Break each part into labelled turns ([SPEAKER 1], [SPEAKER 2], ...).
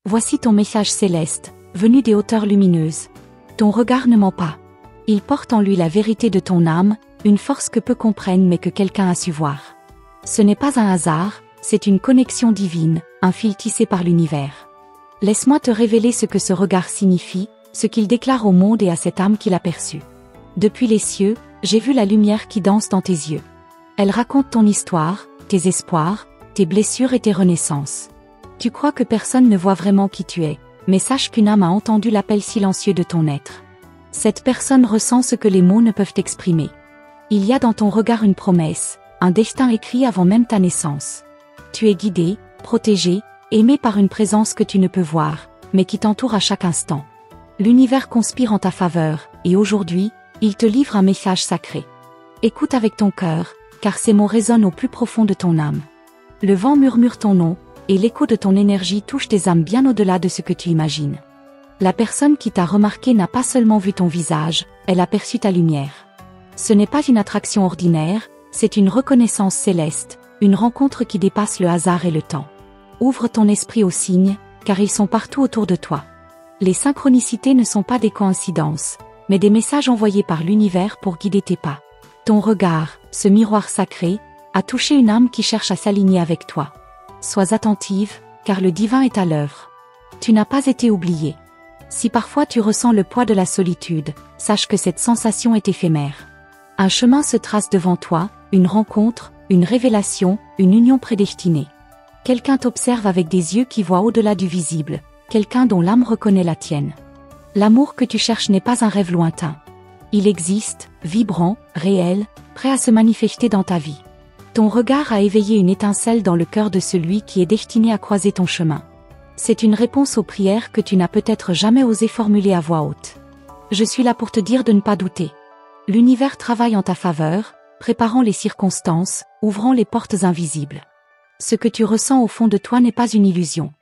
[SPEAKER 1] Voici ton message céleste, venu des hauteurs lumineuses. Ton regard ne ment pas. Il porte en lui la vérité de ton âme, une force que peu comprennent mais que quelqu'un a su voir. Ce n'est pas un hasard, c'est une connexion divine, un fil tissé par l'univers. Laisse-moi te révéler ce que ce regard signifie, ce qu'il déclare au monde et à cette âme qui l'a perçu. Depuis les cieux, j'ai vu la lumière qui danse dans tes yeux. Elle raconte ton histoire, tes espoirs, tes blessures et tes renaissances. Tu crois que personne ne voit vraiment qui tu es, mais sache qu'une âme a entendu l'appel silencieux de ton être. Cette personne ressent ce que les mots ne peuvent exprimer. Il y a dans ton regard une promesse, un destin écrit avant même ta naissance. Tu es guidé, protégé, aimé par une présence que tu ne peux voir, mais qui t'entoure à chaque instant. L'univers conspire en ta faveur, et aujourd'hui, il te livre un message sacré. Écoute avec ton cœur, car ces mots résonnent au plus profond de ton âme. Le vent murmure ton nom, et l'écho de ton énergie touche tes âmes bien au-delà de ce que tu imagines. La personne qui t'a remarqué n'a pas seulement vu ton visage, elle a perçu ta lumière. Ce n'est pas une attraction ordinaire, c'est une reconnaissance céleste, une rencontre qui dépasse le hasard et le temps. Ouvre ton esprit aux signes, car ils sont partout autour de toi. Les synchronicités ne sont pas des coïncidences, mais des messages envoyés par l'univers pour guider tes pas. Ton regard, ce miroir sacré, a touché une âme qui cherche à s'aligner avec toi. Sois attentive, car le divin est à l'œuvre. Tu n'as pas été oublié. Si parfois tu ressens le poids de la solitude, sache que cette sensation est éphémère. Un chemin se trace devant toi, une rencontre, une révélation, une union prédestinée. Quelqu'un t'observe avec des yeux qui voient au-delà du visible, quelqu'un dont l'âme reconnaît la tienne. L'amour que tu cherches n'est pas un rêve lointain. Il existe, vibrant, réel, prêt à se manifester dans ta vie. Ton regard a éveillé une étincelle dans le cœur de celui qui est destiné à croiser ton chemin. C'est une réponse aux prières que tu n'as peut-être jamais osé formuler à voix haute. Je suis là pour te dire de ne pas douter. L'univers travaille en ta faveur, préparant les circonstances, ouvrant les portes invisibles. Ce que tu ressens au fond de toi n'est pas une illusion.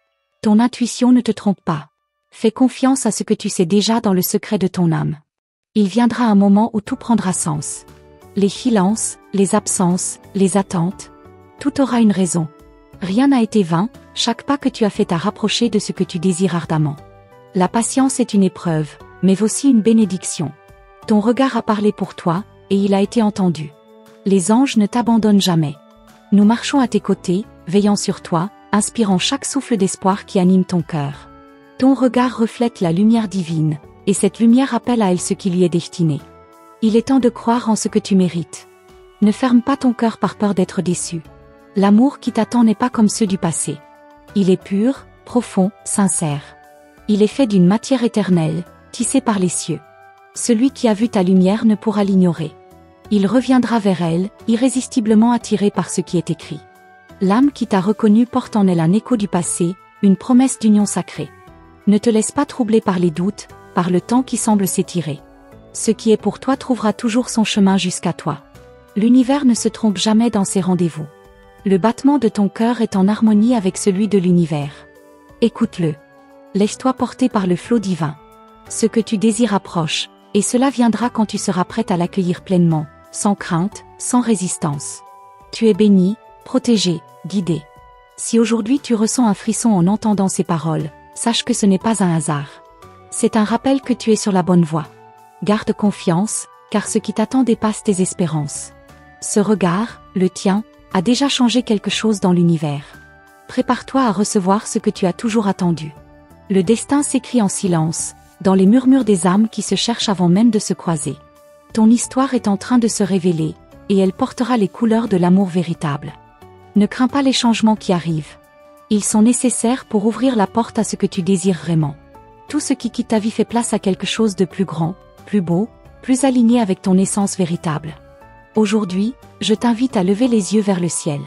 [SPEAKER 1] Ton intuition ne te trompe pas. Fais confiance à ce que tu sais déjà dans le secret de ton âme. Il viendra un moment où tout prendra sens. Les silences, les absences, les attentes, tout aura une raison. Rien n'a été vain, chaque pas que tu as fait t'a rapproché de ce que tu désires ardemment. La patience est une épreuve, mais aussi une bénédiction. Ton regard a parlé pour toi, et il a été entendu. Les anges ne t'abandonnent jamais. Nous marchons à tes côtés, veillant sur toi, inspirant chaque souffle d'espoir qui anime ton cœur. Ton regard reflète la lumière divine, et cette lumière appelle à elle ce qui lui est destiné. Il est temps de croire en ce que tu mérites. Ne ferme pas ton cœur par peur d'être déçu. L'amour qui t'attend n'est pas comme ceux du passé. Il est pur, profond, sincère. Il est fait d'une matière éternelle, tissée par les cieux. Celui qui a vu ta lumière ne pourra l'ignorer. Il reviendra vers elle, irrésistiblement attiré par ce qui est écrit. L'âme qui t'a reconnu porte en elle un écho du passé, une promesse d'union sacrée. Ne te laisse pas troubler par les doutes, par le temps qui semble s'étirer. Ce qui est pour toi trouvera toujours son chemin jusqu'à toi. L'univers ne se trompe jamais dans ses rendez-vous. Le battement de ton cœur est en harmonie avec celui de l'univers. Écoute-le. Laisse-toi porter par le flot divin. Ce que tu désires approche, et cela viendra quand tu seras prête à l'accueillir pleinement, sans crainte, sans résistance. Tu es béni, protégé, guidé. Si aujourd'hui tu ressens un frisson en entendant ces paroles, sache que ce n'est pas un hasard. C'est un rappel que tu es sur la bonne voie. Garde confiance, car ce qui t'attend dépasse tes espérances. Ce regard, le tien, a déjà changé quelque chose dans l'univers. Prépare-toi à recevoir ce que tu as toujours attendu. Le destin s'écrit en silence, dans les murmures des âmes qui se cherchent avant même de se croiser. Ton histoire est en train de se révéler, et elle portera les couleurs de l'amour véritable. Ne crains pas les changements qui arrivent. Ils sont nécessaires pour ouvrir la porte à ce que tu désires vraiment. Tout ce qui quitte ta vie fait place à quelque chose de plus grand, plus beau, plus aligné avec ton essence véritable. Aujourd'hui, je t'invite à lever les yeux vers le ciel.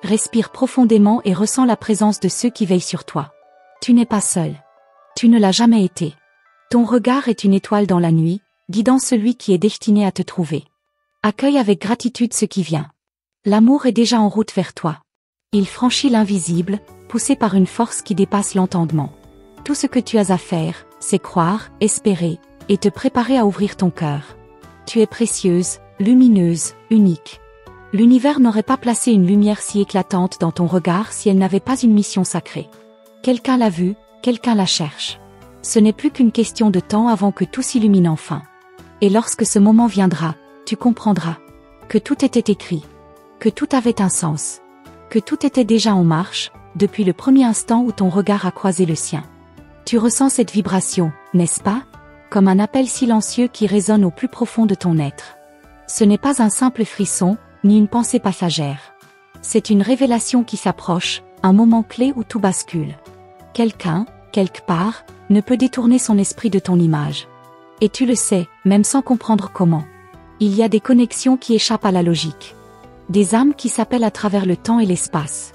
[SPEAKER 1] Respire profondément et ressens la présence de ceux qui veillent sur toi. Tu n'es pas seul. Tu ne l'as jamais été. Ton regard est une étoile dans la nuit, guidant celui qui est destiné à te trouver. Accueille avec gratitude ce qui vient. L'amour est déjà en route vers toi. Il franchit l'invisible, poussé par une force qui dépasse l'entendement. Tout ce que tu as à faire, c'est croire, espérer, et te préparer à ouvrir ton cœur. Tu es précieuse, lumineuse, unique. L'univers n'aurait pas placé une lumière si éclatante dans ton regard si elle n'avait pas une mission sacrée. Quelqu'un l'a vue, Quelqu'un la cherche. Ce n'est plus qu'une question de temps avant que tout s'illumine enfin. Et lorsque ce moment viendra, tu comprendras que tout était écrit, que tout avait un sens, que tout était déjà en marche, depuis le premier instant où ton regard a croisé le sien. Tu ressens cette vibration, n'est-ce pas? Comme un appel silencieux qui résonne au plus profond de ton être. Ce n'est pas un simple frisson, ni une pensée passagère. C'est une révélation qui s'approche, un moment clé où tout bascule. Quelqu'un, quelque part, ne peut détourner son esprit de ton image. Et tu le sais, même sans comprendre comment. Il y a des connexions qui échappent à la logique. Des âmes qui s'appellent à travers le temps et l'espace.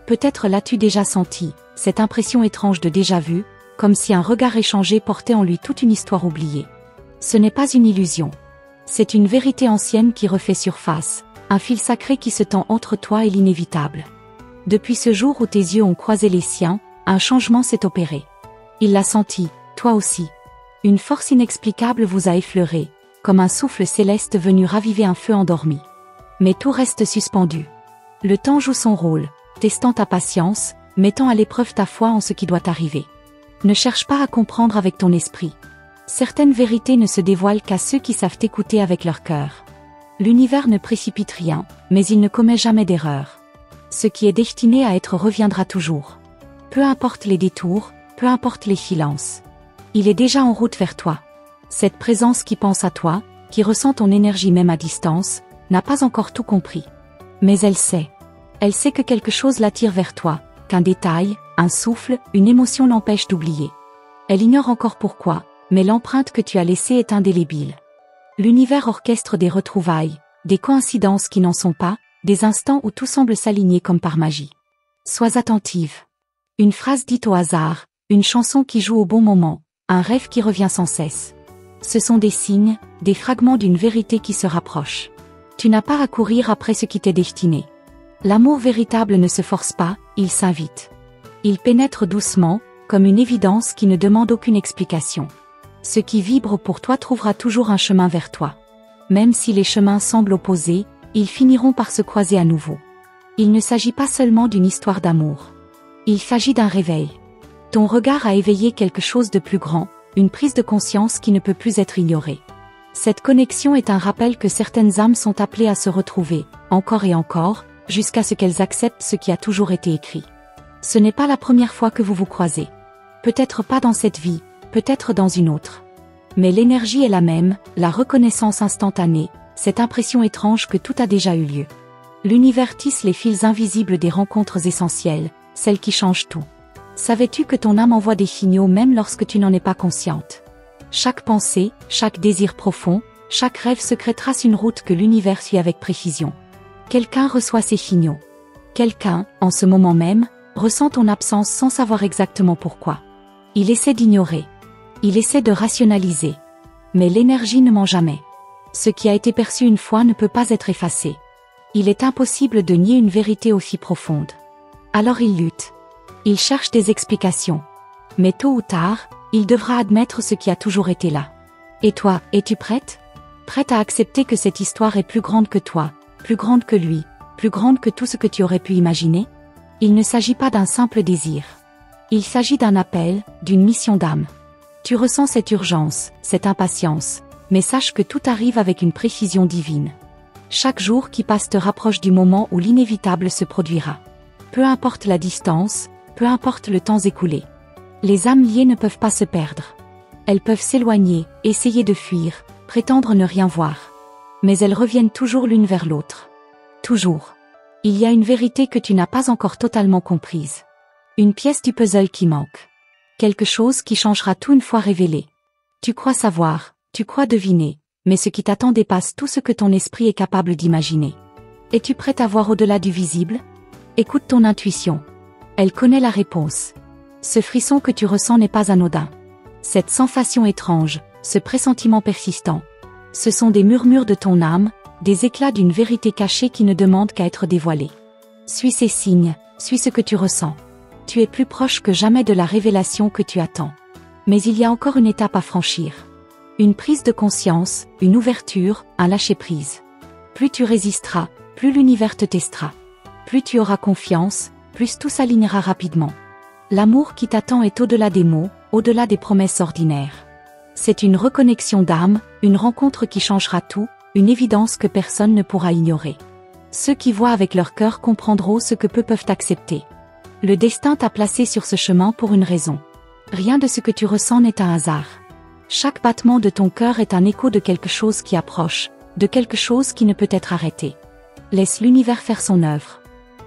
[SPEAKER 1] Peut-être l'as-tu déjà senti, cette impression étrange de déjà-vu, comme si un regard échangé portait en lui toute une histoire oubliée. Ce n'est pas une illusion. C'est une vérité ancienne qui refait surface, un fil sacré qui se tend entre toi et l'inévitable. Depuis ce jour où tes yeux ont croisé les siens, un changement s'est opéré. Il l'a senti, toi aussi. Une force inexplicable vous a effleuré, comme un souffle céleste venu raviver un feu endormi. Mais tout reste suspendu. Le temps joue son rôle, testant ta patience, mettant à l'épreuve ta foi en ce qui doit arriver. Ne cherche pas à comprendre avec ton esprit. Certaines vérités ne se dévoilent qu'à ceux qui savent écouter avec leur cœur. L'univers ne précipite rien, mais il ne commet jamais d'erreur. Ce qui est destiné à être reviendra toujours. Peu importe les détours, peu importe les silences. Il est déjà en route vers toi. Cette présence qui pense à toi, qui ressent ton énergie même à distance, n'a pas encore tout compris. Mais elle sait. Elle sait que quelque chose l'attire vers toi, qu'un détail, un souffle, une émotion l'empêche d'oublier. Elle ignore encore pourquoi, mais l'empreinte que tu as laissée est indélébile. L'univers orchestre des retrouvailles, des coïncidences qui n'en sont pas, des instants où tout semble s'aligner comme par magie. Sois attentive. Une phrase dite au hasard, une chanson qui joue au bon moment, un rêve qui revient sans cesse. Ce sont des signes, des fragments d'une vérité qui se rapproche. Tu n'as pas à courir après ce qui t'est destiné. L'amour véritable ne se force pas, il s'invite. Il pénètre doucement, comme une évidence qui ne demande aucune explication. Ce qui vibre pour toi trouvera toujours un chemin vers toi. Même si les chemins semblent opposés, ils finiront par se croiser à nouveau. Il ne s'agit pas seulement d'une histoire d'amour. Il s'agit d'un réveil. Ton regard a éveillé quelque chose de plus grand, une prise de conscience qui ne peut plus être ignorée. Cette connexion est un rappel que certaines âmes sont appelées à se retrouver, encore et encore, jusqu'à ce qu'elles acceptent ce qui a toujours été écrit. Ce n'est pas la première fois que vous vous croisez. Peut-être pas dans cette vie, peut-être dans une autre. Mais l'énergie est la même, la reconnaissance instantanée, cette impression étrange que tout a déjà eu lieu. L'univers tisse les fils invisibles des rencontres essentielles, celles qui changent tout. Savais-tu que ton âme envoie des signaux même lorsque tu n'en es pas consciente? Chaque pensée, chaque désir profond, chaque rêve secret trace une route que l'univers suit avec précision. Quelqu'un reçoit ces signaux. Quelqu'un, en ce moment même, ressent ton absence sans savoir exactement pourquoi. Il essaie d'ignorer. Il essaie de rationaliser. Mais l'énergie ne ment jamais. Ce qui a été perçu une fois ne peut pas être effacé. Il est impossible de nier une vérité aussi profonde. Alors il lutte. Il cherche des explications. Mais tôt ou tard, il devra admettre ce qui a toujours été là. Et toi, es-tu prête? Prête à accepter que cette histoire est plus grande que toi, plus grande que lui, plus grande que tout ce que tu aurais pu imaginer? Il ne s'agit pas d'un simple désir. Il s'agit d'un appel, d'une mission d'âme. Tu ressens cette urgence, cette impatience, mais sache que tout arrive avec une précision divine. Chaque jour qui passe te rapproche du moment où l'inévitable se produira. Peu importe la distance, peu importe le temps écoulé. Les âmes liées ne peuvent pas se perdre. Elles peuvent s'éloigner, essayer de fuir, prétendre ne rien voir. Mais elles reviennent toujours l'une vers l'autre. Toujours. Il y a une vérité que tu n'as pas encore totalement comprise. Une pièce du puzzle qui manque. Quelque chose qui changera tout une fois révélé. Tu crois savoir, tu crois deviner, mais ce qui t'attend dépasse tout ce que ton esprit est capable d'imaginer. Es-tu prête à voir au-delà du visible? Écoute ton intuition. Elle connaît la réponse. Ce frisson que tu ressens n'est pas anodin. Cette sensation étrange, ce pressentiment persistant, ce sont des murmures de ton âme, des éclats d'une vérité cachée qui ne demandent qu'à être dévoilée. Suis ces signes, suis ce que tu ressens. Tu es plus proche que jamais de la révélation que tu attends. Mais il y a encore une étape à franchir. Une prise de conscience, une ouverture, un lâcher-prise. Plus tu résisteras, plus l'univers te testera. Plus tu auras confiance, plus tout s'alignera rapidement. L'amour qui t'attend est au-delà des mots, au-delà des promesses ordinaires. C'est une reconnexion d'âme, une rencontre qui changera tout, une évidence que personne ne pourra ignorer. Ceux qui voient avec leur cœur comprendront ce que peu peuvent accepter. Le destin t'a placé sur ce chemin pour une raison. Rien de ce que tu ressens n'est un hasard. Chaque battement de ton cœur est un écho de quelque chose qui approche, de quelque chose qui ne peut être arrêté. Laisse l'univers faire son œuvre.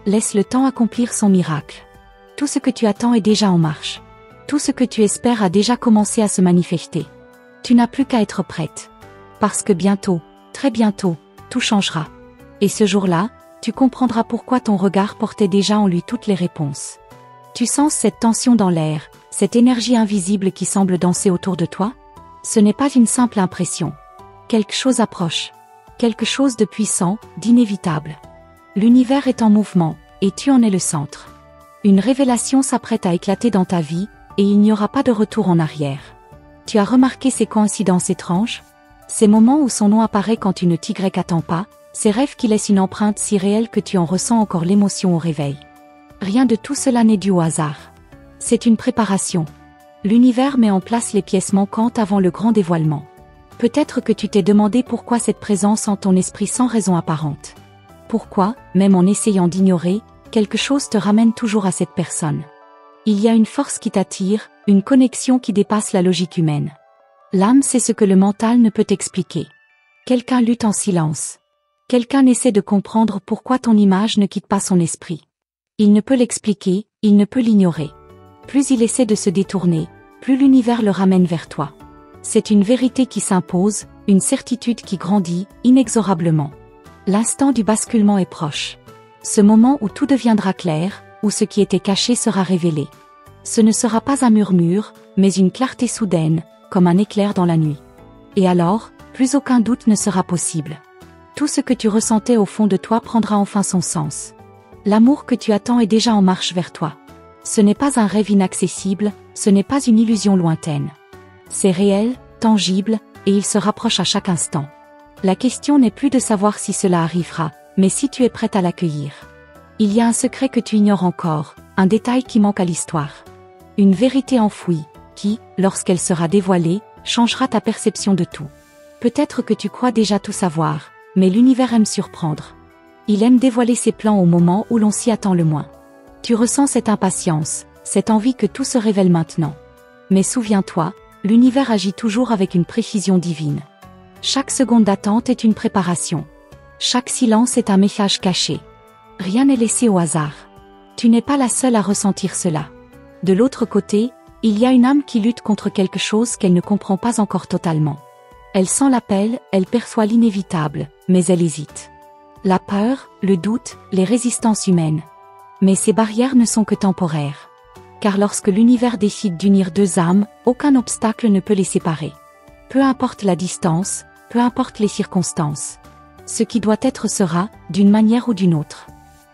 [SPEAKER 1] Laisse le temps accomplir son miracle. Tout ce que tu attends est déjà en marche. Tout ce que tu espères a déjà commencé à se manifester. Tu n'as plus qu'à être prête. Parce que bientôt, très bientôt, tout changera. Et ce jour-là, tu comprendras pourquoi ton regard portait déjà en lui toutes les réponses. Tu sens cette tension dans l'air, cette énergie invisible qui semble danser autour de toi? Ce n'est pas une simple impression. Quelque chose approche. Quelque chose de puissant, d'inévitable. L'univers est en mouvement, et tu en es le centre. Une révélation s'apprête à éclater dans ta vie, et il n'y aura pas de retour en arrière. Tu as remarqué ces coïncidences étranges? Ces moments où son nom apparaît quand tu ne t'y attends pas, ces rêves qui laissent une empreinte si réelle que tu en ressens encore l'émotion au réveil. Rien de tout cela n'est dû au hasard. C'est une préparation. L'univers met en place les pièces manquantes avant le grand dévoilement. Peut-être que tu t'es demandé pourquoi cette présence en ton esprit sans raison apparente. Pourquoi, même en essayant d'ignorer, quelque chose te ramène toujours à cette personne. Il y a une force qui t'attire, une connexion qui dépasse la logique humaine. L'âme, c'est ce que le mental ne peut expliquer. Quelqu'un lutte en silence. Quelqu'un essaie de comprendre pourquoi ton image ne quitte pas son esprit. Il ne peut l'expliquer, il ne peut l'ignorer. Plus il essaie de se détourner, plus l'univers le ramène vers toi. C'est une vérité qui s'impose, une certitude qui grandit, inexorablement. L'instant du basculement est proche. Ce moment où tout deviendra clair, où ce qui était caché sera révélé. Ce ne sera pas un murmure, mais une clarté soudaine, comme un éclair dans la nuit. Et alors, plus aucun doute ne sera possible. Tout ce que tu ressentais au fond de toi prendra enfin son sens. L'amour que tu attends est déjà en marche vers toi. Ce n'est pas un rêve inaccessible, ce n'est pas une illusion lointaine. C'est réel, tangible, et il se rapproche à chaque instant. La question n'est plus de savoir si cela arrivera, mais si tu es prête à l'accueillir. Il y a un secret que tu ignores encore, un détail qui manque à l'histoire. Une vérité enfouie, qui, lorsqu'elle sera dévoilée, changera ta perception de tout. Peut-être que tu crois déjà tout savoir, mais l'univers aime surprendre. Il aime dévoiler ses plans au moment où l'on s'y attend le moins. Tu ressens cette impatience, cette envie que tout se révèle maintenant. Mais souviens-toi, l'univers agit toujours avec une précision divine. Chaque seconde d'attente est une préparation. Chaque silence est un message caché. Rien n'est laissé au hasard. Tu n'es pas la seule à ressentir cela. De l'autre côté, il y a une âme qui lutte contre quelque chose qu'elle ne comprend pas encore totalement. Elle sent l'appel, elle perçoit l'inévitable, mais elle hésite. La peur, le doute, les résistances humaines. Mais ces barrières ne sont que temporaires. Car lorsque l'univers décide d'unir deux âmes, aucun obstacle ne peut les séparer. Peu importe la distance, peu importe les circonstances. Ce qui doit être sera, d'une manière ou d'une autre.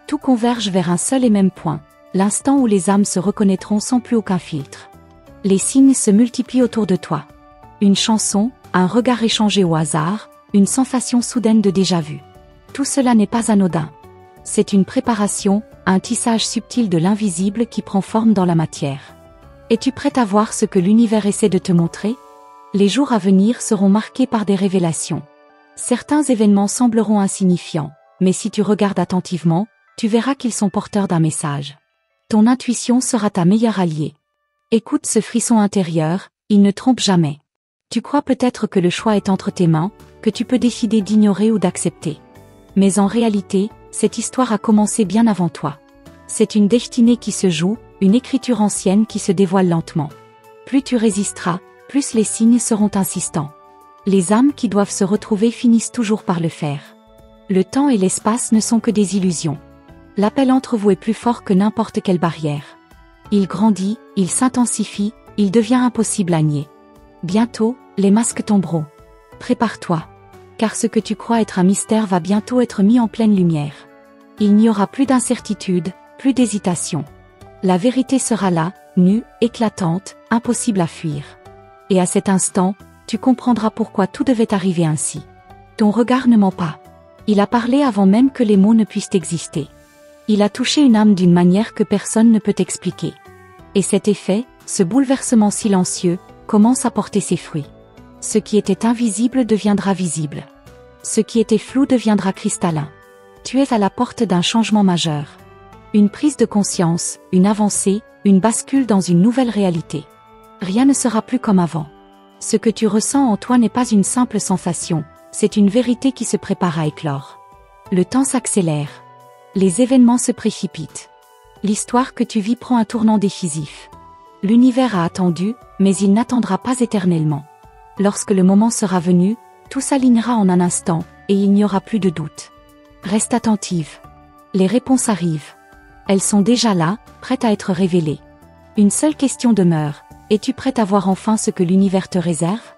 [SPEAKER 1] Tout converge vers un seul et même point, l'instant où les âmes se reconnaîtront sans plus aucun filtre. Les signes se multiplient autour de toi. Une chanson, un regard échangé au hasard, une sensation soudaine de déjà-vu. Tout cela n'est pas anodin. C'est une préparation, un tissage subtil de l'invisible qui prend forme dans la matière. Es-tu prête à voir ce que l'univers essaie de te montrer? Les jours à venir seront marqués par des révélations. Certains événements sembleront insignifiants, mais si tu regardes attentivement, tu verras qu'ils sont porteurs d'un message. Ton intuition sera ta meilleure alliée. Écoute ce frisson intérieur, il ne trompe jamais. Tu crois peut-être que le choix est entre tes mains, que tu peux décider d'ignorer ou d'accepter. Mais en réalité, cette histoire a commencé bien avant toi. C'est une destinée qui se joue, une écriture ancienne qui se dévoile lentement. Plus tu résisteras, plus les signes seront insistants. Les âmes qui doivent se retrouver finissent toujours par le faire. Le temps et l'espace ne sont que des illusions. L'appel entre vous est plus fort que n'importe quelle barrière. Il grandit, il s'intensifie, il devient impossible à nier. Bientôt, les masques tomberont. Prépare-toi. Car ce que tu crois être un mystère va bientôt être mis en pleine lumière. Il n'y aura plus d'incertitude, plus d'hésitation. La vérité sera là, nue, éclatante, impossible à fuir. Et à cet instant, tu comprendras pourquoi tout devait arriver ainsi. Ton regard ne ment pas. Il a parlé avant même que les mots ne puissent exister. Il a touché une âme d'une manière que personne ne peut expliquer. Et cet effet, ce bouleversement silencieux, commence à porter ses fruits. Ce qui était invisible deviendra visible. Ce qui était flou deviendra cristallin. Tu es à la porte d'un changement majeur. Une prise de conscience, une avancée, une bascule dans une nouvelle réalité. Rien ne sera plus comme avant. Ce que tu ressens en toi n'est pas une simple sensation, c'est une vérité qui se prépare à éclore. Le temps s'accélère. Les événements se précipitent. L'histoire que tu vis prend un tournant décisif. L'univers a attendu, mais il n'attendra pas éternellement. Lorsque le moment sera venu, tout s'alignera en un instant, et il n'y aura plus de doute. Reste attentive. Les réponses arrivent. Elles sont déjà là, prêtes à être révélées. Une seule question demeure. Es-tu prête à voir enfin ce que l'univers te réserve?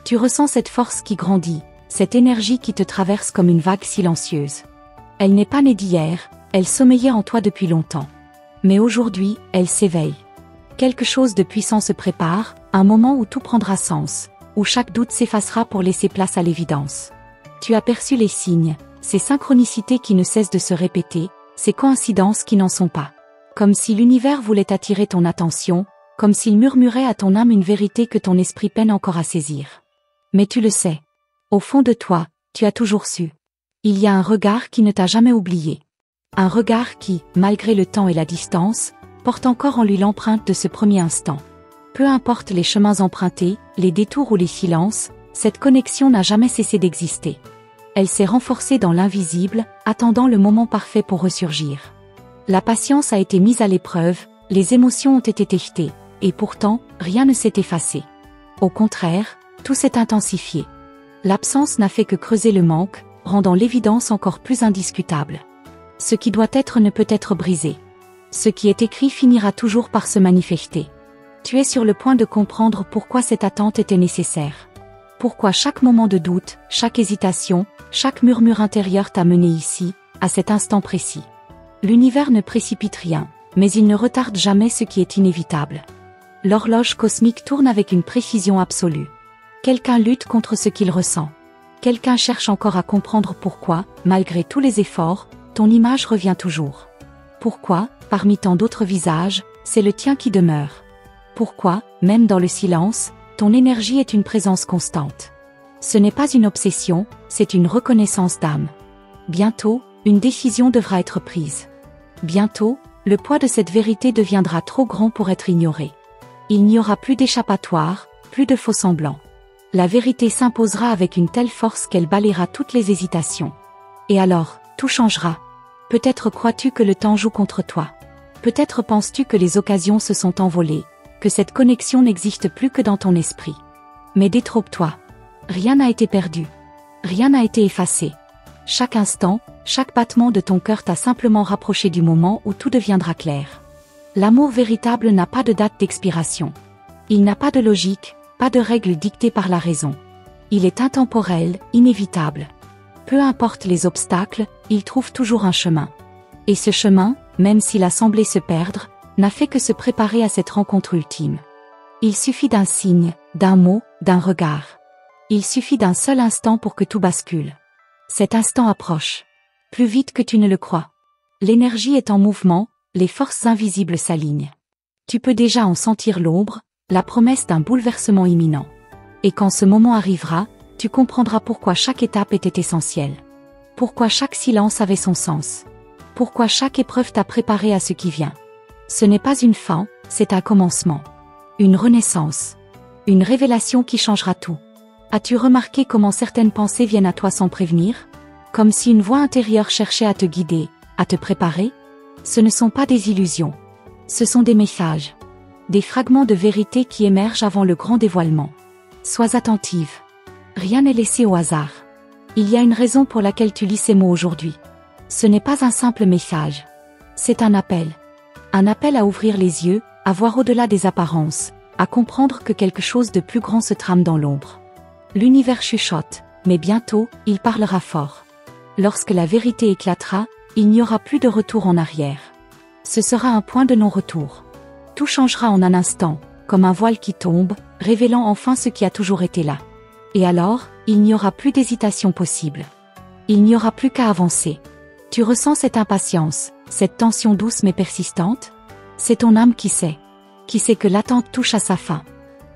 [SPEAKER 1] Tu ressens cette force qui grandit, cette énergie qui te traverse comme une vague silencieuse. Elle n'est pas née d'hier, elle sommeillait en toi depuis longtemps. Mais aujourd'hui, elle s'éveille. Quelque chose de puissant se prépare, un moment où tout prendra sens, où chaque doute s'effacera pour laisser place à l'évidence. Tu as perçu les signes, ces synchronicités qui ne cessent de se répéter, ces coïncidences qui n'en sont pas. Comme si l'univers voulait attirer ton attention, comme s'il murmurait à ton âme une vérité que ton esprit peine encore à saisir. Mais tu le sais. Au fond de toi, tu as toujours su. Il y a un regard qui ne t'a jamais oublié. Un regard qui, malgré le temps et la distance, porte encore en lui l'empreinte de ce premier instant. Peu importe les chemins empruntés, les détours ou les silences, cette connexion n'a jamais cessé d'exister. Elle s'est renforcée dans l'invisible, attendant le moment parfait pour ressurgir. La patience a été mise à l'épreuve, les émotions ont été éjettées. Et pourtant, rien ne s'est effacé. Au contraire, tout s'est intensifié. L'absence n'a fait que creuser le manque, rendant l'évidence encore plus indiscutable. Ce qui doit être ne peut être brisé. Ce qui est écrit finira toujours par se manifester. Tu es sur le point de comprendre pourquoi cette attente était nécessaire. Pourquoi chaque moment de doute, chaque hésitation, chaque murmure intérieur t'a mené ici, à cet instant précis. L'univers ne précipite rien, mais il ne retarde jamais ce qui est inévitable. L'horloge cosmique tourne avec une précision absolue. Quelqu'un lutte contre ce qu'il ressent. Quelqu'un cherche encore à comprendre pourquoi, malgré tous les efforts, ton image revient toujours. Pourquoi, parmi tant d'autres visages, c'est le tien qui demeure. Pourquoi, même dans le silence, ton énergie est une présence constante. Ce n'est pas une obsession, c'est une reconnaissance d'âme. Bientôt, une décision devra être prise. Bientôt, le poids de cette vérité deviendra trop grand pour être ignoré. Il n'y aura plus d'échappatoire, plus de faux semblants. La vérité s'imposera avec une telle force qu'elle balayera toutes les hésitations. Et alors, tout changera. Peut-être crois-tu que le temps joue contre toi. Peut-être penses-tu que les occasions se sont envolées, que cette connexion n'existe plus que dans ton esprit. Mais détrompe-toi. Rien n'a été perdu. Rien n'a été effacé. Chaque instant, chaque battement de ton cœur t'a simplement rapproché du moment où tout deviendra clair. L'amour véritable n'a pas de date d'expiration. Il n'a pas de logique, pas de règles dictées par la raison. Il est intemporel, inévitable. Peu importe les obstacles, il trouve toujours un chemin. Et ce chemin, même s'il a semblé se perdre, n'a fait que se préparer à cette rencontre ultime. Il suffit d'un signe, d'un mot, d'un regard. Il suffit d'un seul instant pour que tout bascule. Cet instant approche. Plus vite que tu ne le crois. L'énergie est en mouvement, les forces invisibles s'alignent. Tu peux déjà en sentir l'ombre, la promesse d'un bouleversement imminent. Et quand ce moment arrivera, tu comprendras pourquoi chaque étape était essentielle. Pourquoi chaque silence avait son sens. Pourquoi chaque épreuve t'a préparé à ce qui vient. Ce n'est pas une fin, c'est un commencement. Une renaissance. Une révélation qui changera tout. As-tu remarqué comment certaines pensées viennent à toi sans prévenir? Comme si une voix intérieure cherchait à te guider, à te préparer? Ce ne sont pas des illusions. Ce sont des messages. Des fragments de vérité qui émergent avant le grand dévoilement. Sois attentive. Rien n'est laissé au hasard. Il y a une raison pour laquelle tu lis ces mots aujourd'hui. Ce n'est pas un simple message. C'est un appel. Un appel à ouvrir les yeux, à voir au-delà des apparences, à comprendre que quelque chose de plus grand se trame dans l'ombre. L'univers chuchote, mais bientôt, il parlera fort. Lorsque la vérité éclatera, il n'y aura plus de retour en arrière. Ce sera un point de non-retour. Tout changera en un instant, comme un voile qui tombe, révélant enfin ce qui a toujours été là. Et alors, il n'y aura plus d'hésitation possible. Il n'y aura plus qu'à avancer. Tu ressens cette impatience, cette tension douce mais persistante? C'est ton âme qui sait. Qui sait que l'attente touche à sa fin?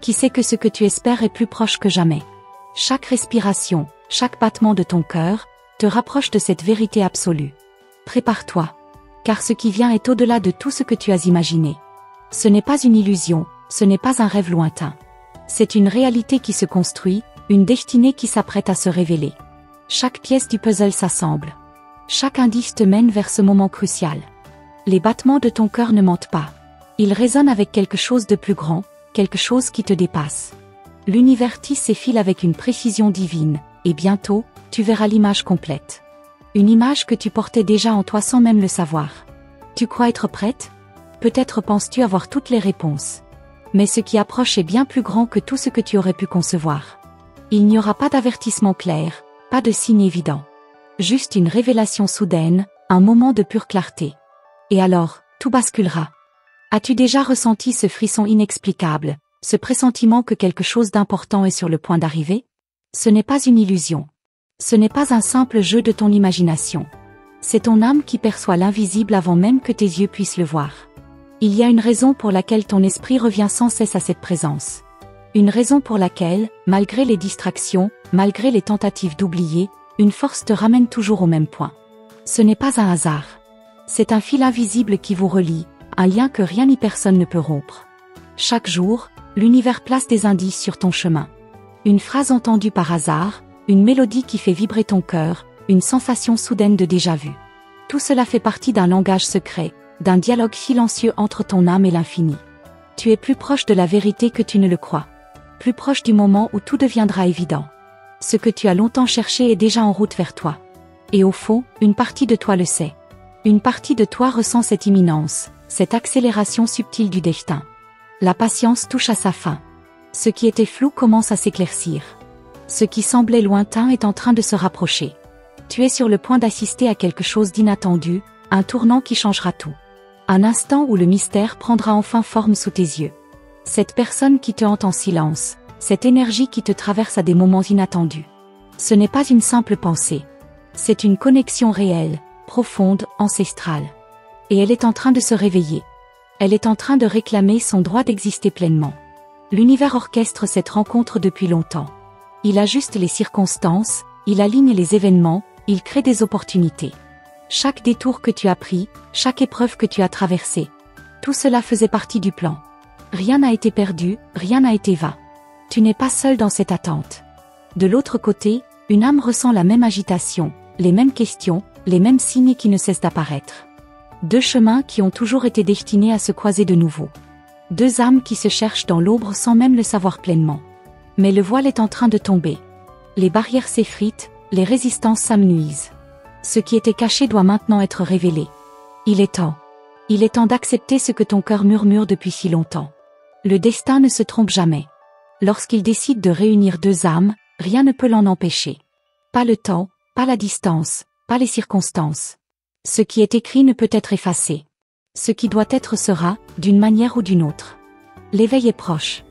[SPEAKER 1] Qui sait que ce que tu espères est plus proche que jamais? Chaque respiration, chaque battement de ton cœur, te rapproche de cette vérité absolue. Prépare-toi. Car ce qui vient est au-delà de tout ce que tu as imaginé. Ce n'est pas une illusion, ce n'est pas un rêve lointain. C'est une réalité qui se construit, une destinée qui s'apprête à se révéler. Chaque pièce du puzzle s'assemble. Chaque indice te mène vers ce moment crucial. Les battements de ton cœur ne mentent pas. Ils résonnent avec quelque chose de plus grand, quelque chose qui te dépasse. L'univers tisse ses fils avec une précision divine, et bientôt, tu verras l'image complète. Une image que tu portais déjà en toi sans même le savoir. Tu crois être prête? Peut-être penses-tu avoir toutes les réponses. Mais ce qui approche est bien plus grand que tout ce que tu aurais pu concevoir. Il n'y aura pas d'avertissement clair, pas de signe évident. Juste une révélation soudaine, un moment de pure clarté. Et alors, tout basculera. As-tu déjà ressenti ce frisson inexplicable, ce pressentiment que quelque chose d'important est sur le point d'arriver? Ce n'est pas une illusion. Ce n'est pas un simple jeu de ton imagination. C'est ton âme qui perçoit l'invisible avant même que tes yeux puissent le voir. Il y a une raison pour laquelle ton esprit revient sans cesse à cette présence. Une raison pour laquelle, malgré les distractions, malgré les tentatives d'oublier, une force te ramène toujours au même point. Ce n'est pas un hasard. C'est un fil invisible qui vous relie, un lien que rien ni personne ne peut rompre. Chaque jour, l'univers place des indices sur ton chemin. Une phrase entendue par hasard, une mélodie qui fait vibrer ton cœur, une sensation soudaine de déjà-vu. Tout cela fait partie d'un langage secret, d'un dialogue silencieux entre ton âme et l'infini. Tu es plus proche de la vérité que tu ne le crois. Plus proche du moment où tout deviendra évident. Ce que tu as longtemps cherché est déjà en route vers toi. Et au fond, une partie de toi le sait. Une partie de toi ressent cette imminence, cette accélération subtile du destin. La patience touche à sa fin. Ce qui était flou commence à s'éclaircir. Ce qui semblait lointain est en train de se rapprocher. Tu es sur le point d'assister à quelque chose d'inattendu, un tournant qui changera tout. Un instant où le mystère prendra enfin forme sous tes yeux. Cette personne qui te hante en silence, cette énergie qui te traverse à des moments inattendus. Ce n'est pas une simple pensée. C'est une connexion réelle, profonde, ancestrale. Et elle est en train de se réveiller. Elle est en train de réclamer son droit d'exister pleinement. L'univers orchestre cette rencontre depuis longtemps. Il ajuste les circonstances, il aligne les événements, il crée des opportunités. Chaque détour que tu as pris, chaque épreuve que tu as traversée, tout cela faisait partie du plan. Rien n'a été perdu, rien n'a été vain. Tu n'es pas seul dans cette attente. De l'autre côté, une âme ressent la même agitation, les mêmes questions, les mêmes signes qui ne cessent d'apparaître. Deux chemins qui ont toujours été destinés à se croiser de nouveau. Deux âmes qui se cherchent dans l'ombre sans même le savoir pleinement. Mais le voile est en train de tomber. Les barrières s'effritent, les résistances s'amenuisent. Ce qui était caché doit maintenant être révélé. Il est temps. Il est temps d'accepter ce que ton cœur murmure depuis si longtemps. Le destin ne se trompe jamais. Lorsqu'il décide de réunir deux âmes, rien ne peut l'en empêcher. Pas le temps, pas la distance, pas les circonstances. Ce qui est écrit ne peut être effacé. Ce qui doit être sera, d'une manière ou d'une autre. L'éveil est proche.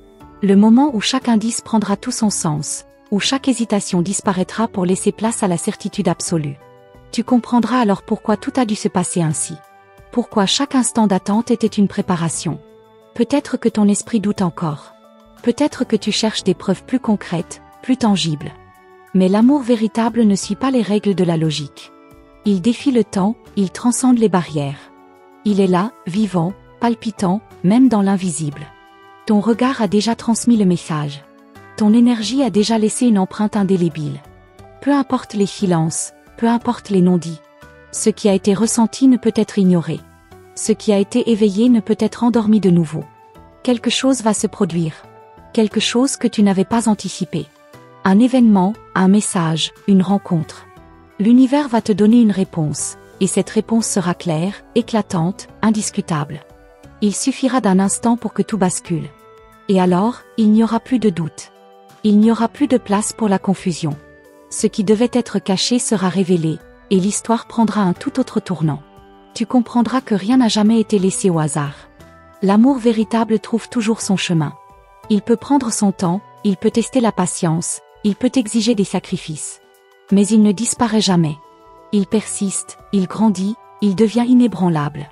[SPEAKER 1] Le moment où chaque indice prendra tout son sens, où chaque hésitation disparaîtra pour laisser place à la certitude absolue. Tu comprendras alors pourquoi tout a dû se passer ainsi. Pourquoi chaque instant d'attente était une préparation. Peut-être que ton esprit doute encore. Peut-être que tu cherches des preuves plus concrètes, plus tangibles. Mais l'amour véritable ne suit pas les règles de la logique. Il défie le temps, il transcende les barrières. Il est là, vivant, palpitant, même dans l'invisible. Ton regard a déjà transmis le message. Ton énergie a déjà laissé une empreinte indélébile. Peu importe les silences, peu importe les non-dits. Ce qui a été ressenti ne peut être ignoré. Ce qui a été éveillé ne peut être endormi de nouveau. Quelque chose va se produire. Quelque chose que tu n'avais pas anticipé. Un événement, un message, une rencontre. L'univers va te donner une réponse, et cette réponse sera claire, éclatante, indiscutable. Il suffira d'un instant pour que tout bascule. Et alors, il n'y aura plus de doute. Il n'y aura plus de place pour la confusion. Ce qui devait être caché sera révélé, et l'histoire prendra un tout autre tournant. Tu comprendras que rien n'a jamais été laissé au hasard. L'amour véritable trouve toujours son chemin. Il peut prendre son temps, il peut tester la patience, il peut exiger des sacrifices. Mais il ne disparaît jamais. Il persiste, il grandit, il devient inébranlable.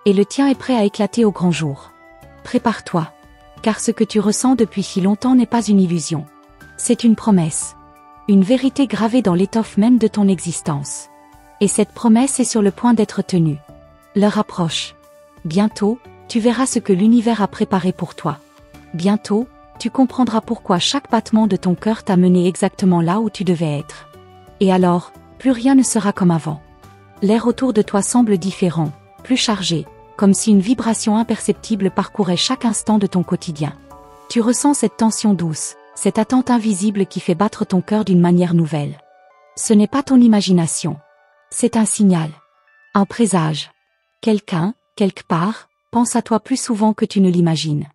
[SPEAKER 1] Et le tien est prêt à éclater au grand jour. Prépare-toi. Car ce que tu ressens depuis si longtemps n'est pas une illusion. C'est une promesse. Une vérité gravée dans l'étoffe même de ton existence. Et cette promesse est sur le point d'être tenue. L'heure approche. Bientôt, tu verras ce que l'univers a préparé pour toi. Bientôt, tu comprendras pourquoi chaque battement de ton cœur t'a mené exactement là où tu devais être. Et alors, plus rien ne sera comme avant. L'air autour de toi semble différent, plus chargé, comme si une vibration imperceptible parcourait chaque instant de ton quotidien. Tu ressens cette tension douce, cette attente invisible qui fait battre ton cœur d'une manière nouvelle. Ce n'est pas ton imagination. C'est un signal. Un présage. Quelqu'un, quelque part, pense à toi plus souvent que tu ne l'imagines.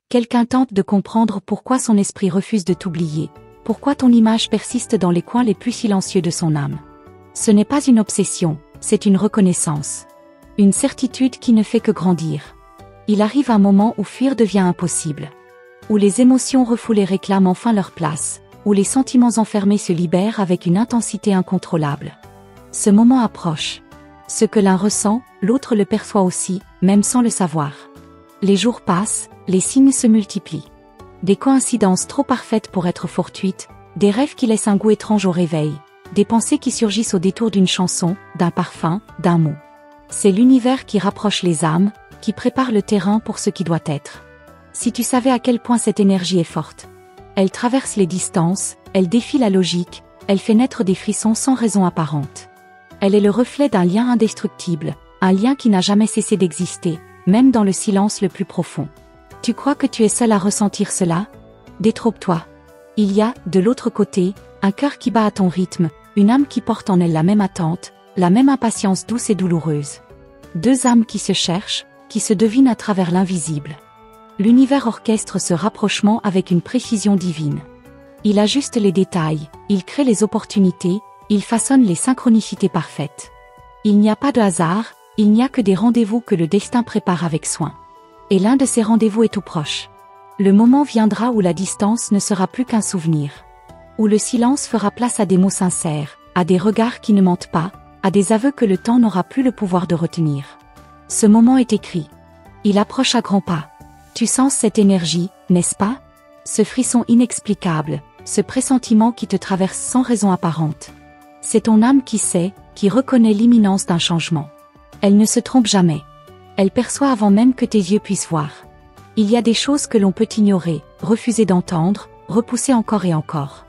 [SPEAKER 1] Quelqu'un tente de comprendre pourquoi son esprit refuse de t'oublier, pourquoi ton image persiste dans les coins les plus silencieux de son âme. Ce n'est pas une obsession, c'est une reconnaissance. Une certitude qui ne fait que grandir. Il arrive un moment où fuir devient impossible. Où les émotions refoulées réclament enfin leur place, où les sentiments enfermés se libèrent avec une intensité incontrôlable. Ce moment approche. Ce que l'un ressent, l'autre le perçoit aussi, même sans le savoir. Les jours passent, les signes se multiplient. Des coïncidences trop parfaites pour être fortuites, des rêves qui laissent un goût étrange au réveil, des pensées qui surgissent au détour d'une chanson, d'un parfum, d'un mot. C'est l'univers qui rapproche les âmes, qui prépare le terrain pour ce qui doit être. Si tu savais à quel point cette énergie est forte. Elle traverse les distances, elle défie la logique, elle fait naître des frissons sans raison apparente. Elle est le reflet d'un lien indestructible, un lien qui n'a jamais cessé d'exister, même dans le silence le plus profond. Tu crois que tu es seul à ressentir cela? Détrompe-toi. Il y a, de l'autre côté, un cœur qui bat à ton rythme, une âme qui porte en elle la même attente, la même impatience douce et douloureuse. Deux âmes qui se cherchent, qui se devinent à travers l'invisible. L'univers orchestre ce rapprochement avec une précision divine. Il ajuste les détails, il crée les opportunités, il façonne les synchronicités parfaites. Il n'y a pas de hasard, il n'y a que des rendez-vous que le destin prépare avec soin. Et l'un de ces rendez-vous est tout proche. Le moment viendra où la distance ne sera plus qu'un souvenir. Où le silence fera place à des mots sincères, à des regards qui ne mentent pas, à des aveux que le temps n'aura plus le pouvoir de retenir. Ce moment est écrit. Il approche à grands pas. Tu sens cette énergie, n'est-ce pas? Ce frisson inexplicable, ce pressentiment qui te traverse sans raison apparente. C'est ton âme qui sait, qui reconnaît l'imminence d'un changement. Elle ne se trompe jamais. Elle perçoit avant même que tes yeux puissent voir. Il y a des choses que l'on peut ignorer, refuser d'entendre, repousser encore et encore.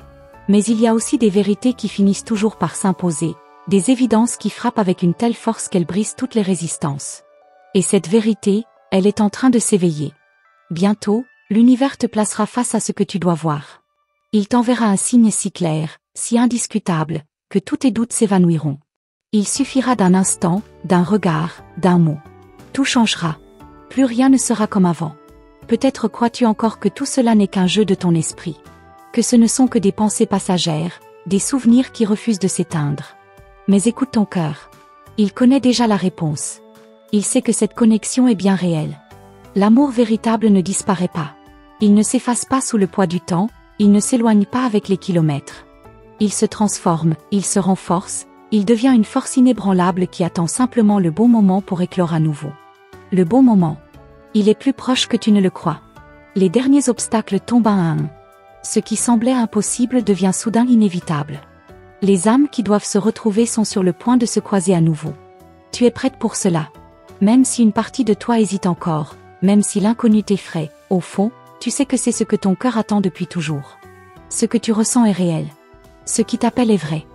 [SPEAKER 1] Mais il y a aussi des vérités qui finissent toujours par s'imposer, des évidences qui frappent avec une telle force qu'elles brisent toutes les résistances. Et cette vérité, elle est en train de s'éveiller. Bientôt, l'univers te placera face à ce que tu dois voir. Il t'enverra un signe si clair, si indiscutable, que tous tes doutes s'évanouiront. Il suffira d'un instant, d'un regard, d'un mot. Tout changera. Plus rien ne sera comme avant. Peut-être crois-tu encore que tout cela n'est qu'un jeu de ton esprit. Que ce ne sont que des pensées passagères, des souvenirs qui refusent de s'éteindre. Mais écoute ton cœur. Il connaît déjà la réponse. Il sait que cette connexion est bien réelle. L'amour véritable ne disparaît pas. Il ne s'efface pas sous le poids du temps, il ne s'éloigne pas avec les kilomètres. Il se transforme, il se renforce, il devient une force inébranlable qui attend simplement le bon moment pour éclore à nouveau. Le bon moment. Il est plus proche que tu ne le crois. Les derniers obstacles tombent un à un. Ce qui semblait impossible devient soudain inévitable. Les âmes qui doivent se retrouver sont sur le point de se croiser à nouveau. Tu es prête pour cela. Même si une partie de toi hésite encore, même si l'inconnu t'effraie, au fond, tu sais que c'est ce que ton cœur attend depuis toujours. Ce que tu ressens est réel. Ce qui t'appelle est vrai.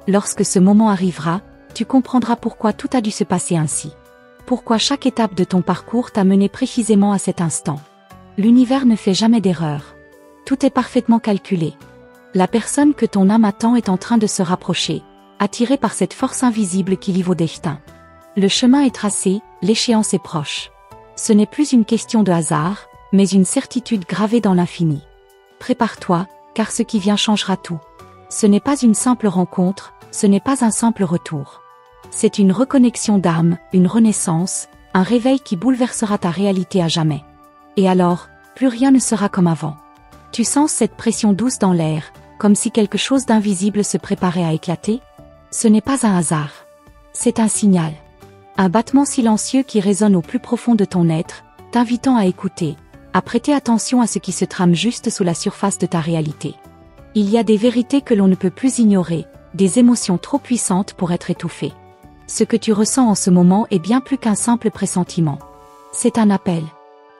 [SPEAKER 1] Lorsque ce moment arrivera, tu comprendras pourquoi tout a dû se passer ainsi. Pourquoi chaque étape de ton parcours t'a mené précisément à cet instant. L'univers ne fait jamais d'erreur. Tout est parfaitement calculé. La personne que ton âme attend est en train de se rapprocher, attirée par cette force invisible qui lie vos destins. Le chemin est tracé, l'échéance est proche. Ce n'est plus une question de hasard, mais une certitude gravée dans l'infini. Prépare-toi, car ce qui vient changera tout. Ce n'est pas une simple rencontre, ce n'est pas un simple retour. C'est une reconnexion d'âme, une renaissance, un réveil qui bouleversera ta réalité à jamais. Et alors, plus rien ne sera comme avant. Tu sens cette pression douce dans l'air, comme si quelque chose d'invisible se préparait à éclater? Ce n'est pas un hasard. C'est un signal. Un battement silencieux qui résonne au plus profond de ton être, t'invitant à écouter, à prêter attention à ce qui se trame juste sous la surface de ta réalité. Il y a des vérités que l'on ne peut plus ignorer, des émotions trop puissantes pour être étouffées. Ce que tu ressens en ce moment est bien plus qu'un simple pressentiment. C'est un appel.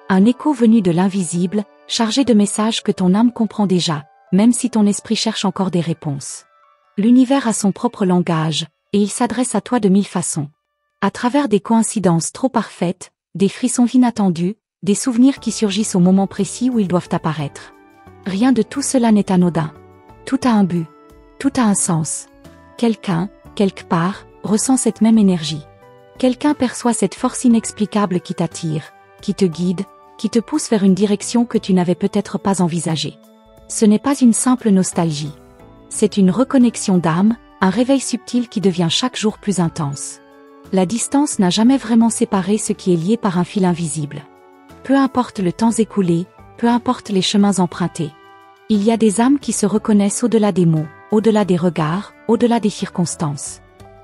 [SPEAKER 1] Un écho venu de l'invisible, chargé de messages que ton âme comprend déjà, même si ton esprit cherche encore des réponses. L'univers a son propre langage, et il s'adresse à toi de 1000 façons. À travers des coïncidences trop parfaites, des frissons inattendus, des souvenirs qui surgissent au moment précis où ils doivent apparaître. Rien de tout cela n'est anodin. Tout a un but. Tout a un sens. Quelqu'un, quelque part, ressent cette même énergie. Quelqu'un perçoit cette force inexplicable qui t'attire, qui te guide, qui te pousse vers une direction que tu n'avais peut-être pas envisagée. Ce n'est pas une simple nostalgie. C'est une reconnexion d'âme, un réveil subtil qui devient chaque jour plus intense. La distance n'a jamais vraiment séparé ce qui est lié par un fil invisible. Peu importe le temps écoulé, peu importe les chemins empruntés. Il y a des âmes qui se reconnaissent au-delà des mots, au-delà des regards, au-delà des circonstances.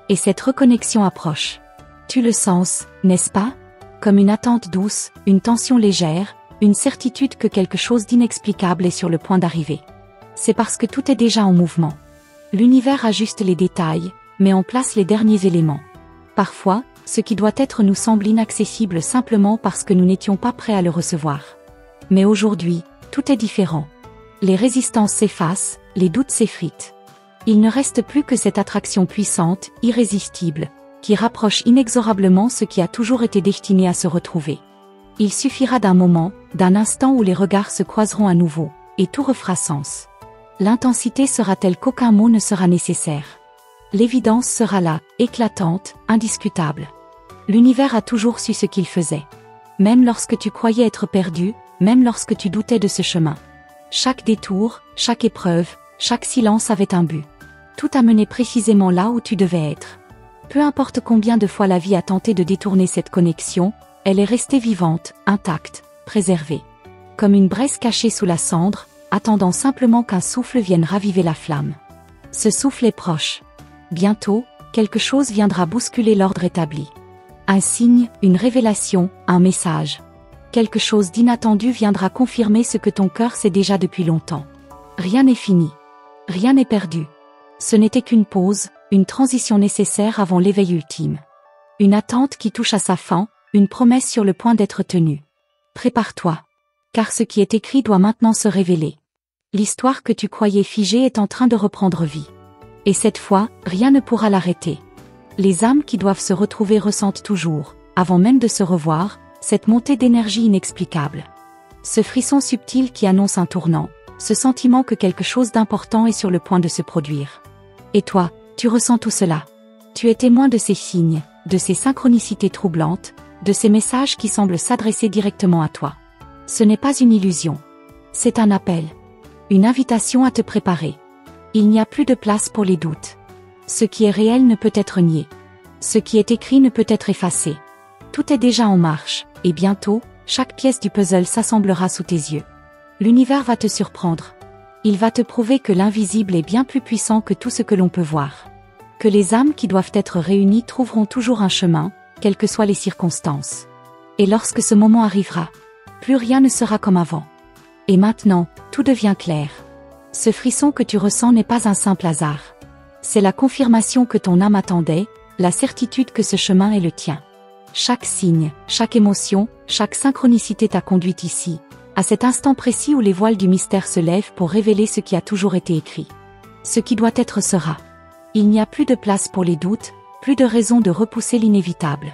[SPEAKER 1] Et cette reconnexion approche. Tu le sens, n'est-ce pas? Comme une attente douce, une tension légère, une certitude que quelque chose d'inexplicable est sur le point d'arriver. C'est parce que tout est déjà en mouvement. L'univers ajuste les détails, met en place les derniers éléments. Parfois, ce qui doit être nous semble inaccessible simplement parce que nous n'étions pas prêts à le recevoir. Mais aujourd'hui, tout est différent. Les résistances s'effacent, les doutes s'effritent. Il ne reste plus que cette attraction puissante, irrésistible, qui rapproche inexorablement ce qui a toujours été destiné à se retrouver. Il suffira d'un moment, d'un instant où les regards se croiseront à nouveau, et tout refera sens. L'intensité sera telle qu'aucun mot ne sera nécessaire. L'évidence sera là, éclatante, indiscutable. L'univers a toujours su ce qu'il faisait. Même lorsque tu croyais être perdu, même lorsque tu doutais de ce chemin. Chaque détour, chaque épreuve, chaque silence avait un but. Tout a mené précisément là où tu devais être. Peu importe combien de fois la vie a tenté de détourner cette connexion, elle est restée vivante, intacte, préservée. Comme une braise cachée sous la cendre, attendant simplement qu'un souffle vienne raviver la flamme. Ce souffle est proche. Bientôt, quelque chose viendra bousculer l'ordre établi. Un signe, une révélation, un message. Quelque chose d'inattendu viendra confirmer ce que ton cœur sait déjà depuis longtemps. Rien n'est fini. Rien n'est perdu. Ce n'était qu'une pause, une transition nécessaire avant l'éveil ultime. Une attente qui touche à sa fin, une promesse sur le point d'être tenue. Prépare-toi. Car ce qui est écrit doit maintenant se révéler. L'histoire que tu croyais figée est en train de reprendre vie. Et cette fois, rien ne pourra l'arrêter. Les âmes qui doivent se retrouver ressentent toujours, avant même de se revoir, cette montée d'énergie inexplicable. Ce frisson subtil qui annonce un tournant, ce sentiment que quelque chose d'important est sur le point de se produire. Et toi, tu ressens tout cela. Tu es témoin de ces signes, de ces synchronicités troublantes, de ces messages qui semblent s'adresser directement à toi. Ce n'est pas une illusion. C'est un appel. Une invitation à te préparer. Il n'y a plus de place pour les doutes. Ce qui est réel ne peut être nié. Ce qui est écrit ne peut être effacé. Tout est déjà en marche, et bientôt, chaque pièce du puzzle s'assemblera sous tes yeux. L'univers va te surprendre. Il va te prouver que l'invisible est bien plus puissant que tout ce que l'on peut voir. Que les âmes qui doivent être réunies trouveront toujours un chemin, quelles que soient les circonstances. Et lorsque ce moment arrivera, plus rien ne sera comme avant. Et maintenant, tout devient clair. Ce frisson que tu ressens n'est pas un simple hasard. C'est la confirmation que ton âme attendait, la certitude que ce chemin est le tien. Chaque signe, chaque émotion, chaque synchronicité t'a conduite ici, à cet instant précis où les voiles du mystère se lèvent pour révéler ce qui a toujours été écrit. Ce qui doit être sera. Il n'y a plus de place pour les doutes, plus de raison de repousser l'inévitable.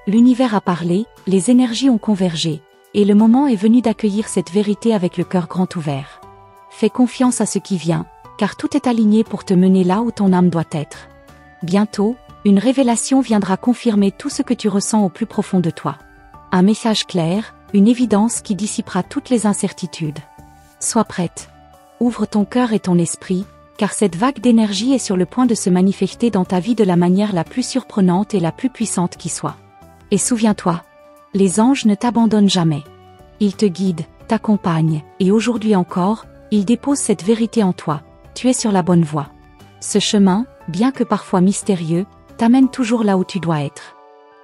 [SPEAKER 1] L'univers a parlé, les énergies ont convergé, et le moment est venu d'accueillir cette vérité avec le cœur grand ouvert. Fais confiance à ce qui vient, car tout est aligné pour te mener là où ton âme doit être. Bientôt, une révélation viendra confirmer tout ce que tu ressens au plus profond de toi. Un message clair, une évidence qui dissipera toutes les incertitudes. Sois prête. Ouvre ton cœur et ton esprit, car cette vague d'énergie est sur le point de se manifester dans ta vie de la manière la plus surprenante et la plus puissante qui soit. Et souviens-toi, les anges ne t'abandonnent jamais. Ils te guident, t'accompagnent, et aujourd'hui encore, ils déposent cette vérité en toi. Tu es sur la bonne voie. Ce chemin, bien que parfois mystérieux, t'amène toujours là où tu dois être.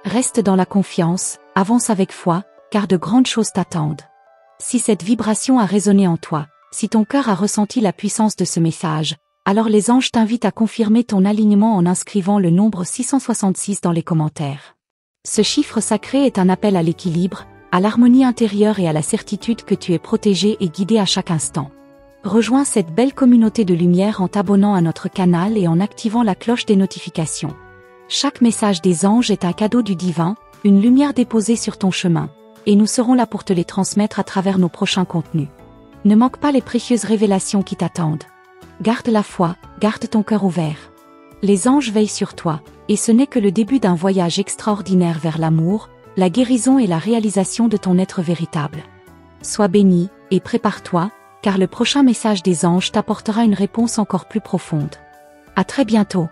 [SPEAKER 1] Reste dans la confiance, avance avec foi, car de grandes choses t'attendent. Si cette vibration a résonné en toi, si ton cœur a ressenti la puissance de ce message, alors les anges t'invitent à confirmer ton alignement en inscrivant le nombre 666 dans les commentaires. Ce chiffre sacré est un appel à l'équilibre, à l'harmonie intérieure et à la certitude que tu es protégé et guidé à chaque instant. Rejoins cette belle communauté de lumière en t'abonnant à notre canal et en activant la cloche des notifications. Chaque message des anges est un cadeau du divin, une lumière déposée sur ton chemin, et nous serons là pour te les transmettre à travers nos prochains contenus. Ne manque pas les précieuses révélations qui t'attendent. Garde la foi, garde ton cœur ouvert. Les anges veillent sur toi, et ce n'est que le début d'un voyage extraordinaire vers l'amour, la guérison et la réalisation de ton être véritable. Sois béni, et prépare-toi, car le prochain message des anges t'apportera une réponse encore plus profonde. À très bientôt.